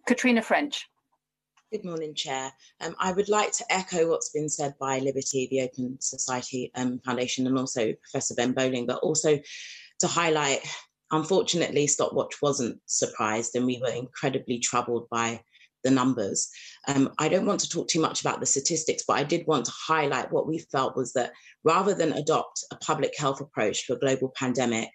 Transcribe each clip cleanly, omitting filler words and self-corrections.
Katrina Ffrench. Good morning, Chair. I would like to echo what's been said by Liberty, the Open Society Foundation, and also Professor Ben Bowling, but also to highlight, unfortunately, StopWatch wasn't surprised and we were incredibly troubled by the numbers. I don't want to talk too much about the statistics, but I did want to highlight what we felt was that rather than adopt a public health approach to a global pandemic,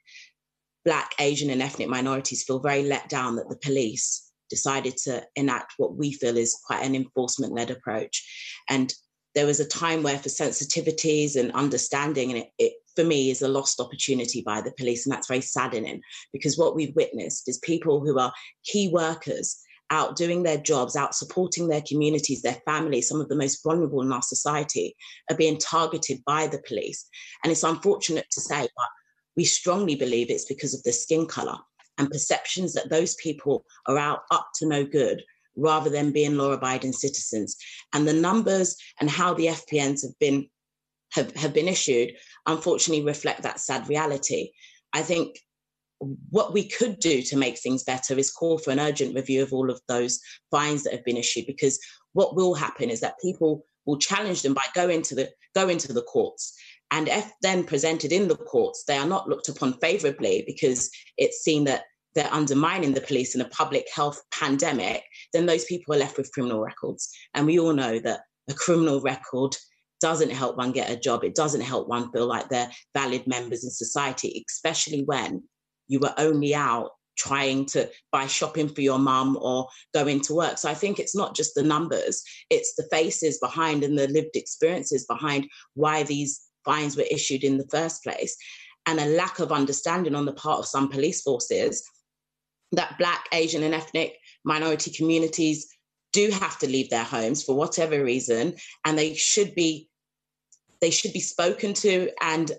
Black, Asian and ethnic minorities feel very let down that the police decided to enact what we feel is quite an enforcement-led approach. And there was a time where for sensitivities and understanding, and it for me is a lost opportunity by the police, and that's very saddening, because what we've witnessed is people who are key workers out doing their jobs, out supporting their communities, their families, some of the most vulnerable in our society, are being targeted by the police. And it's unfortunate to say, but we strongly believe it's because of their skin colour and perceptions that those people are out up to no good rather than being law-abiding citizens. And the numbers and how the FPNs have been issued, unfortunately, reflect that sad reality. I think what we could do to make things better is call for an urgent review of all of those fines that have been issued, because what will happen is that people will challenge them by going to the courts. And if then presented in the courts, they are not looked upon favourably because it's seen that they're undermining the police in a public health pandemic, then those people are left with criminal records. And we all know that a criminal record doesn't help one get a job. It doesn't help one feel like they're valid members in society, especially when you were only out trying to buy shopping for your mum or go into work. So I think it's not just the numbers, it's the faces behind and the lived experiences behind why these fines were issued in the first place, and a lack of understanding on the part of some police forces that Black, Asian and ethnic minority communities do have to leave their homes for whatever reason, and they should be spoken to and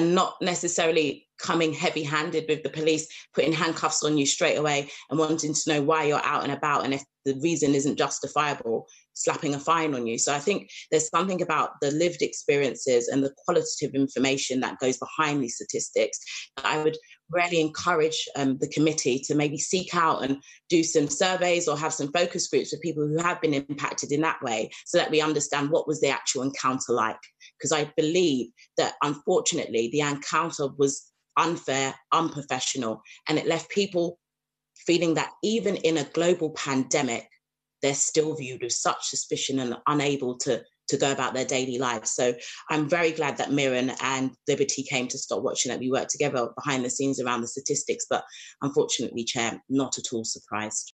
not necessarily coming heavy-handed with the police, putting handcuffs on you straight away and wanting to know why you're out and about, and if the reason isn't justifiable, slapping a fine on you. So I think there's something about the lived experiences and the qualitative information that goes behind these statistics that I would really encourage the committee to maybe seek out and do some surveys or have some focus groups with people who have been impacted in that way, so that we understand what was the actual encounter like. Because I believe that, unfortunately, the encounter was unfair, unprofessional, and it left people feeling that even in a global pandemic, they're still viewed with such suspicion and unable to go about their daily lives. So I'm very glad that Mirren and Liberty came to StopWatch and that we worked together behind the scenes around the statistics, but unfortunately, Chair, not at all surprised.